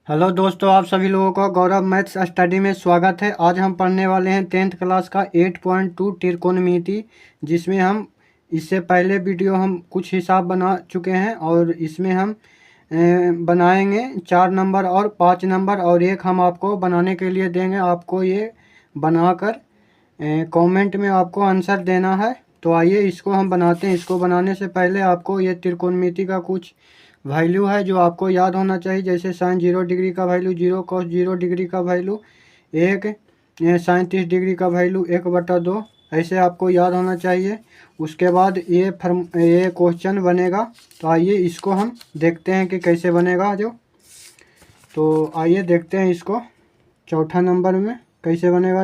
Hello दोस्तों, आप सभी लोगों का गौरव मैथ्स स्टडी में स्वागत है। आज हम पढ़ने वाले हैं 10th क्लास का 8.2 त्रिकोणमिति, जिसमें हम इससे पहले वीडियो हम कुछ हिसाब बना चुके हैं और इसमें हम बनाएंगे 4 नंबर और 5 नंबर और एक हम आपको बनाने के लिए देंगे। आपको ये बनाकर कमेंट में आपको आंसर देना है। तो आइए इसको हम बनाते हैं। इसको बनाने से पहले आपको ये त्रिकोणमिति का कुछ वैल्यू है जो आपको याद होना चाहिए, जैसे साइन 0 डिग्री का वैल्यू 0, कॉस 0 डिग्री का वैल्यू 1, साइन 30 डिग्री का वैल्यू 1/2, ऐसे आपको याद होना चाहिए। उसके बाद ये क्वेश्चन बनेगा। तो आइए इसको हम देखते हैं कि कैसे बनेगा। तो आइए देखते हैं इसको चौथा नंबर में कैसे बनेगा।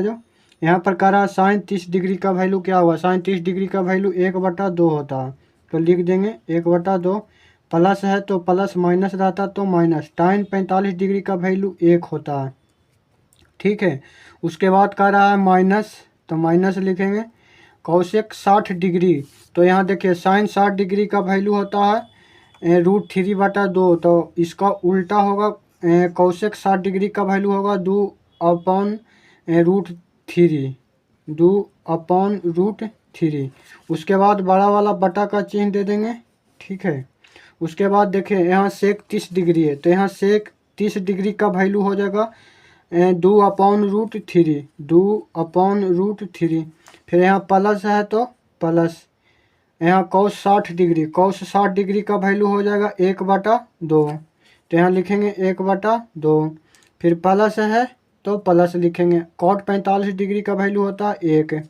यहाँ पर कह रहा साइन 30 डिग्री का वैल्यू क्या हुआ। साइन 30 डिग्री का वैल्यू 1/2 होता है, तो लिख देंगे 1/2। प्लस है तो प्लस, माइनस रहता तो माइनस। टाइन 45 डिग्री का वैल्यू 1 होता है, ठीक है। उसके बाद कह रहा है माइनस, तो माइनस लिखेंगे। कौशिक 60 डिग्री, तो यहाँ देखिए साइन 60 डिग्री का वैल्यू होता है √3/2, तो इसका उल्टा होगा। कौशिक 60 डिग्री का वैल्यू होगा 2/√3, 2/√3। उसके बाद बड़ा वाला बटा का चिन्ह दे देंगे, ठीक है। उसके बाद देखिए यहाँ सेक 30 डिग्री है, तो यहाँ सेक 30 डिग्री का वैल्यू हो जाएगा 2/√3, 2/√3। फिर यहाँ प्लस है तो प्लस। यहाँ कॉस 60 डिग्री, कॉस 60 डिग्री का वैल्यू हो जाएगा 1/2, तो यहाँ लिखेंगे 1/2। फिर प्लस है तो प्लस लिखेंगे। कॉट 45 डिग्री का वैल्यू होता है 1,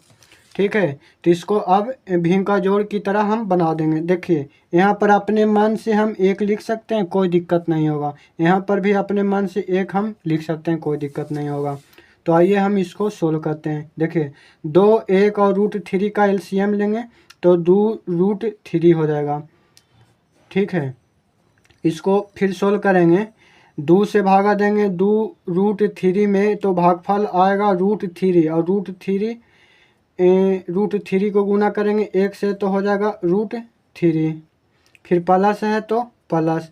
ठीक है। तो इसको अब भीम का जोड़ की तरह हम बना देंगे। देखिए यहाँ पर अपने मन से हम 1 लिख सकते हैं, कोई दिक्कत नहीं होगा। यहाँ पर भी अपने मन से 1 हम लिख सकते हैं, कोई दिक्कत नहीं होगा। तो आइए हम इसको सोल्व करते हैं। देखिए 2, 1 और √3 का एलसीएम लेंगे तो 2√3 हो जाएगा, ठीक है। इसको फिर सोल्व करेंगे, 2 से भागा देंगे 2√3 में, तो भागफल आएगा √3 और √3 को गुना करेंगे 1 से तो हो जाएगा √3। फिर प्लस है तो प्लस।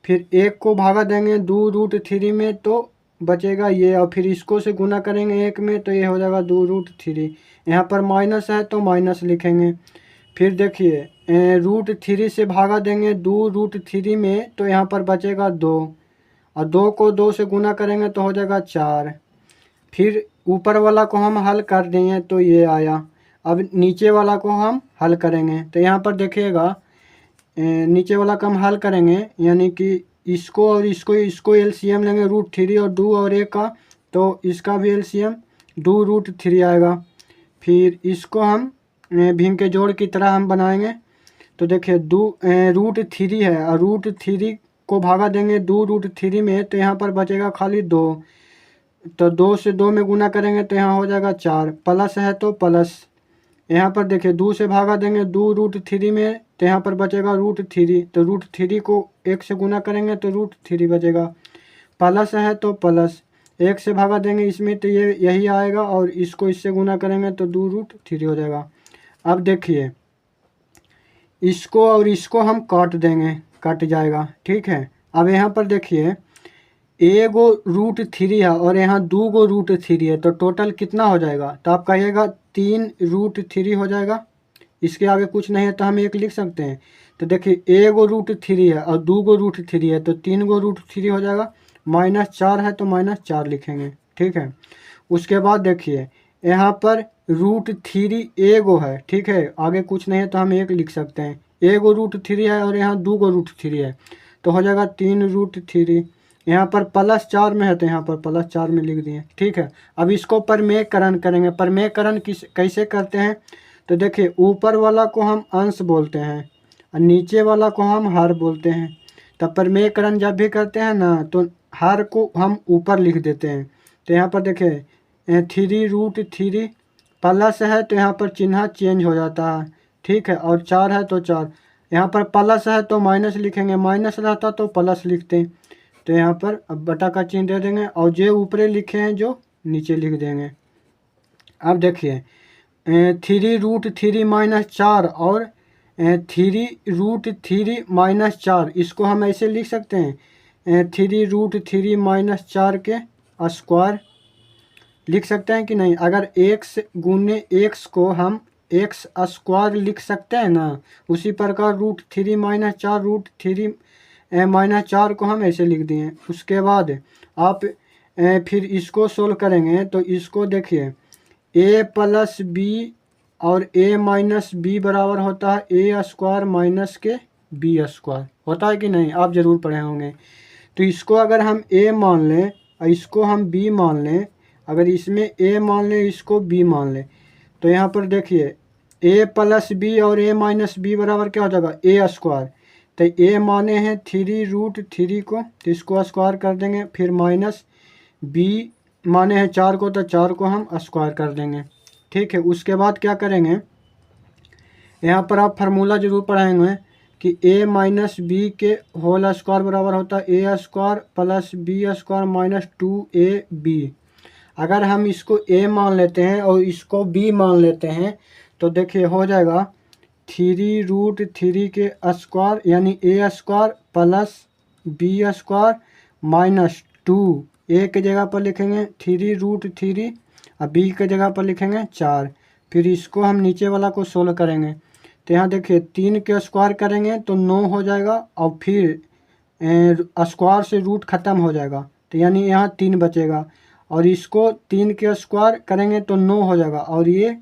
फिर 1 को भागा देंगे 2√3 में तो बचेगा ये, और फिर इसको से गुना करेंगे 1 में तो ये हो जाएगा 2√3। यहाँ पर माइनस है तो माइनस लिखेंगे। फिर देखिए √3 से भागा देंगे 2√3 में, तो यहाँ पर बचेगा 2, और 2 को 2 से गुना करेंगे तो हो जाएगा 4। फिर ऊपर वाला को हम हल कर देंगे तो ये आया। अब नीचे वाला को हम हल करेंगे, तो यहाँ पर देखिएगा नीचे वाला का हम हल करेंगे, यानी कि इसको और इसको एलसीएम लेंगे √3 और 2 और 1 का, तो इसका भी एलसीएम 2√3 आएगा। फिर इसको हम भीम के जोड़ की तरह हम बनाएंगे। तो देखिए √3 है और √3 को भागा देंगे 2√3 में, तो यहाँ पर बचेगा खाली 2, तो 2 से 2 में गुना करेंगे तो यहाँ हो जाएगा 4। प्लस है तो प्लस। यहाँ पर देखिए 2 से भागा देंगे 2√3 में, तो यहाँ पर बचेगा √3, तो √3 को 1 से गुना करेंगे तो √3 बचेगा। प्लस है तो प्लस, 1 से भागा देंगे इसमें तो ये यही आएगा, और इसको इससे गुना करेंगे तो 2√3 हो जाएगा। अब देखिए इसको और इसको हम काट देंगे, कट जाएगा, ठीक है। अब यहाँ पर देखिए एगो √3 है और यहाँ 2 गो √3 है, तो टोटल कितना हो जाएगा, तो आप कहिएगा 3√3 हो जाएगा। इसके आगे कुछ नहीं है तो हम 1 लिख सकते हैं। तो देखिए एगो √3 है और 2 गो √3 है, तो 3 गो √3 हो जाएगा। -4 है तो -4 लिखेंगे, ठीक है। उसके बाद देखिए यहाँ पर √3 एगो है, ठीक है। आगे कुछ नहीं है तो हम 1 लिख सकते हैं। एगो √3 है और यहाँ 2 गो √3 है, तो हो जाएगा 3√3। यहाँ पर +4 में है तो यहाँ पर +4 में लिख दिए, ठीक है। अब इसको परमेयकरण करेंगे। परमेयकरण कैसे करते हैं, तो देखिए ऊपर वाला को हम अंश बोलते हैं और नीचे वाला को हम हर बोलते हैं। तब परमेयकरण जब भी करते हैं ना, तो हर को हम ऊपर लिख देते हैं। तो यहाँ पर देखिए 3√3 प्लस है तो यहाँ पर चिन्ह चेंज हो जाता है, ठीक है। और 4 है तो 4। यहाँ पर प्लस है तो माइनस लिखेंगे, माइनस रहता तो प्लस लिखते हैं। तो यहाँ पर अब बटा का चिन्ह दे देंगे और जो ऊपरे लिखे हैं जो नीचे लिख देंगे। अब देखिए 3√3 -4 और 3√3 -4, इसको हम ऐसे लिख सकते हैं 3√3 - 4 के स्क्वायर लिख सकते हैं कि नहीं। अगर x गुने x को हम x स्क्वायर लिख सकते हैं ना, उसी प्रकार √3 - 4 √3 - 4 को हम ऐसे लिख दिए। उसके बाद आप फिर इसको सोल्व करेंगे तो इसको देखिए a + b और a - b बराबर होता है a स्क्वायर माइनस के b स्क्वायर, होता है कि नहीं, आप ज़रूर पढ़े होंगे। तो इसको अगर हम a मान लें और इसको हम b मान लें, अगर इसमें a मान लें इसको b मान लें, तो यहाँ पर देखिए a + b और a - b बराबर क्या हो जाएगा a स्क्वायर। तो a माने हैं 3√3 को, तो इसको स्क्वायर कर देंगे। फिर माइनस b माने हैं 4 को, तो 4 को हम स्क्वायर कर देंगे। ठीक है, उसके बाद क्या करेंगे, यहाँ पर आप फार्मूला जरूर पढ़ाएंगे कि a - b के होल स्क्वायर बराबर होता है a square + b square minus 2ab। अगर हम इसको a मान लेते हैं और इसको b मान लेते हैं तो देखिए हो जाएगा 3√3 के स्क्वायर यानी a square + b square minus 2, a के जगह पर लिखेंगे 3√3 और b के जगह पर लिखेंगे 4। फिर इसको हम नीचे वाला को सोल्व करेंगे तो यहाँ देखिए 3 के स्क्वायर करेंगे तो 9 हो जाएगा और फिर स्क्वायर से रूट ख़त्म हो जाएगा, तो यानी यहाँ 3 बचेगा। और इसको 3 के स्क्वायर करेंगे तो 9 हो जाएगा और ये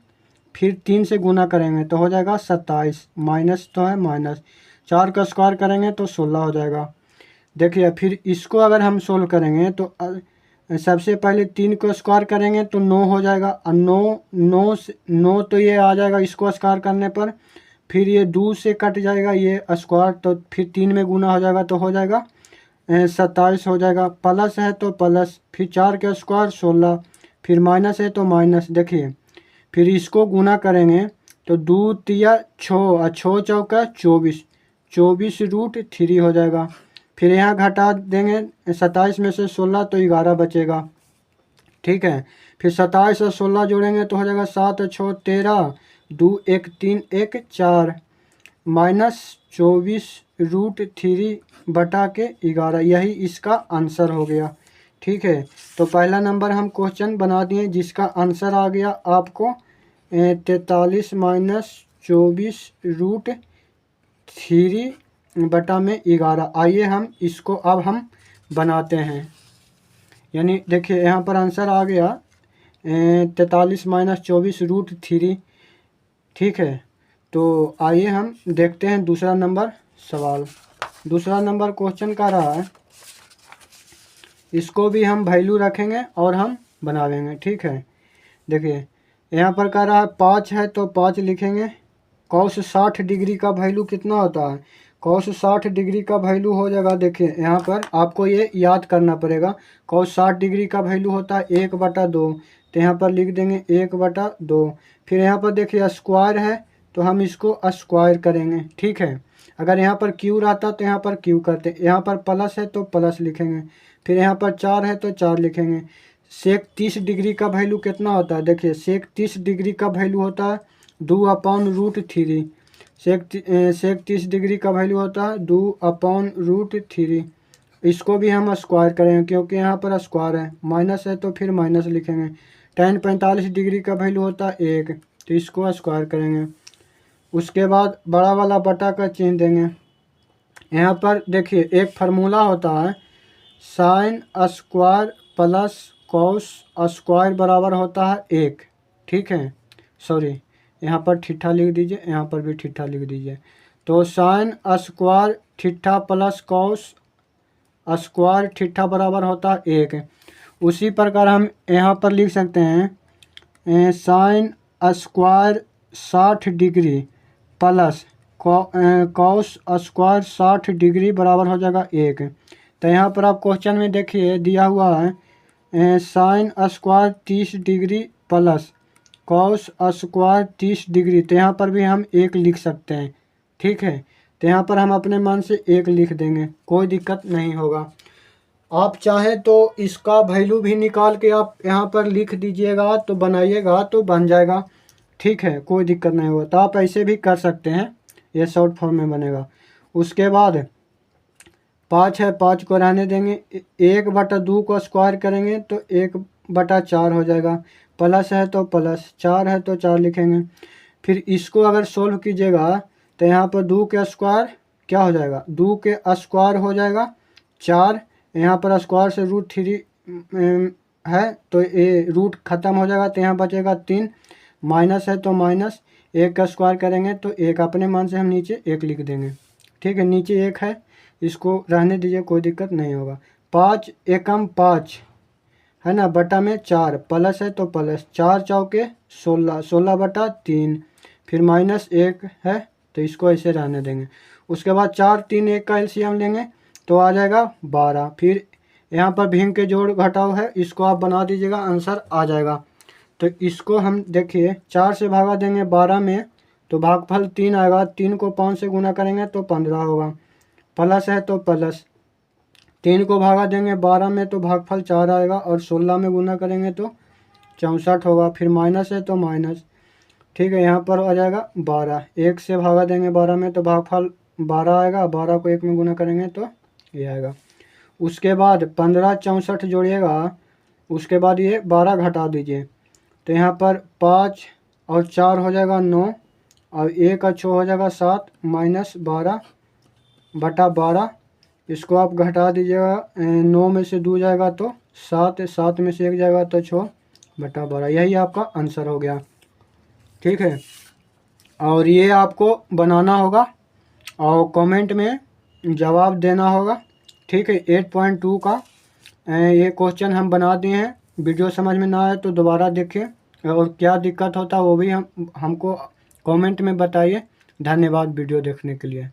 फिर 3 से गुना करेंगे तो हो जाएगा 27, माइनस तो है माइनस, 4 का स्क्वायर करेंगे तो 16 हो जाएगा। देखिए फिर इसको अगर हम सोल्व करेंगे तो सबसे पहले 3 को स्क्वायर करेंगे तो 9 हो जाएगा और 9 तो ये आ जाएगा इसको स्क्वायर करने पर, फिर ये 2 से कट जाएगा ये स्क्वायर, तो फिर 3 में गुना हो जाएगा तो हो जाएगा 27 हो जाएगा। प्लस है तो प्लस, फिर 4 के स्क्वायर 16, फिर माइनस है तो माइनस। देखिए फिर इसको गुना करेंगे तो 2 तिया 6 और 6 चौका 24, 24√3 हो जाएगा। फिर यहाँ घटा देंगे 27 में से 16 तो 11 बचेगा। ठीक है, फिर 27 और 16 जोड़ेंगे तो हो जाएगा 7 और 6 13, 2 1 3 1 4 माइनस 24√3 बटा के 11, यही इसका आंसर हो गया। ठीक है, तो पहला नंबर हम क्वेश्चन बना दिए जिसका आंसर आ गया आपको 43 - 24√3 बटा में 11। आइए हम इसको अब हम बनाते हैं, यानी देखिए यहाँ पर आंसर आ गया 43 - 24√3। ठीक है, तो आइए हम देखते हैं दूसरा नंबर सवाल। दूसरा नंबर क्वेश्चन का रहा है, इसको भी हम वैल्यू रखेंगे और हम बनावेंगे। ठीक है, देखिए यहाँ पर कह रहा है 5 है तो 5 लिखेंगे। cos 60 डिग्री का वैल्यू कितना होता है, cos 60 डिग्री का वैल्यू हो जाएगा, देखिए यहाँ पर आपको ये याद करना पड़ेगा। cos 60 डिग्री का वैल्यू होता है 1/2, तो यहाँ पर लिख देंगे 1/2। फिर यहाँ पर देखिए स्क्वायर है तो हम इसको स्क्वायर करेंगे। ठीक है, अगर यहाँ पर क्यू रहता तो यहाँ पर क्यू करते, यहाँ पर प्लस है तो प्लस लिखेंगे। फिर यहाँ पर 4 है तो 4 लिखेंगे। सेक 30 डिग्री का वैल्यू कितना होता है, देखिए सेक 30 डिग्री का वैल्यू होता है 2/√3। सेक 30 डिग्री का वैल्यू होता है 2/√3। इसको भी हम स्क्वायर करेंगे क्योंकि यहाँ पर स्क्वायर है, माइनस है तो फिर माइनस लिखेंगे। tan 45 डिग्री का वैल्यू होता है 1, तो इसको स्क्वायर करेंगे। उसके बाद बड़ा वाला बटा का चिन्ह देंगे। यहाँ पर देखिए एक फार्मूला होता है sine square plus cos square बराबर होता है 1। ठीक है, सॉरी यहाँ पर ठिठा लिख दीजिए, यहाँ पर भी ठिठा लिख दीजिए। तो sine square ठिठा plus cos square ठिठा बराबर होता है 1। उसी प्रकार हम यहाँ पर लिख सकते हैं sine square 60 degree plus cos square 60 degree बराबर हो जाएगा 1। तो यहाँ पर आप क्वेश्चन में देखिए दिया हुआ है sine square 30 degree plus cos square 30 degree, तो यहाँ पर भी हम 1 लिख सकते हैं। ठीक है, तो यहाँ पर हम अपने मन से 1 लिख देंगे, कोई दिक्कत नहीं होगा। आप चाहे तो इसका वैल्यू भी निकाल के आप यहाँ पर लिख दीजिएगा तो बनाइएगा तो बन जाएगा। ठीक है, कोई दिक्कत नहीं होगा, तो आप ऐसे भी कर सकते हैं, ये शॉर्ट फॉर्म में बनेगा। उसके बाद 5 है, 5 को रहने देंगे। 1/2 को स्क्वायर करेंगे तो 1/4 हो जाएगा। प्लस है तो प्लस, 4 है तो 4 लिखेंगे। फिर इसको अगर सोल्व कीजिएगा तो यहाँ पर 2 के स्क्वायर क्या हो जाएगा, 2 के स्क्वायर हो जाएगा 4। यहाँ पर स्क्वायर से √3 है तो ये रूट ख़त्म हो जाएगा, तो यहाँ बचेगा 3। माइनस है तो माइनस, 1 का स्क्वायर करेंगे तो 1, अपने मान से हम नीचे 1 लिख देंगे। ठीक है, नीचे 1 है, इसको रहने दीजिए, कोई दिक्कत नहीं होगा। 5 एकम 5 है ना, बटा में 4, प्लस है तो प्लस, 4 चौके 16, 16/3। फिर -1 है तो इसको ऐसे रहने देंगे। उसके बाद 4, 3, 1 का एलसीएम लेंगे तो आ जाएगा 12। फिर यहाँ पर भिन्न के जोड़ घटाव है, इसको आप बना दीजिएगा, आंसर आ जाएगा। तो इसको हम देखिए 4 से भागा देंगे 12 में तो भागफल 3 आएगा। 3 को 5 से गुना करेंगे तो 15 होगा। प्लस है तो प्लस, 3 को भागा देंगे 12 में तो भागफल 4 आएगा, और 16 में गुना करेंगे तो 64 होगा। फिर माइनस है तो माइनस, ठीक है, यहाँ पर आ जाएगा 12। 1 से भागा देंगे 12 में तो भागफल 12 आएगा, 12 को 1 में गुना करेंगे तो ये आएगा। उसके बाद 15 64 जोड़िएगा, उसके बाद ये 12 घटा दीजिए तो यहाँ पर 5 और 4 हो जाएगा 9, और 1 और 6 हो जाएगा 7, -12/12। इसको आप घटा दीजिएगा, 9 में से 2 जाएगा तो 7, 7 में से 1 जाएगा तो 6/12। यही आपका आंसर हो गया। ठीक है, और ये आपको बनाना होगा और कमेंट में जवाब देना होगा। ठीक है, 8.2 का ये क्वेश्चन हम बना दिए हैं। वीडियो समझ में ना आए तो दोबारा देखिए, और क्या दिक्कत होता है वो भी हमको कमेंट में बताइए। धन्यवाद वीडियो देखने के लिए।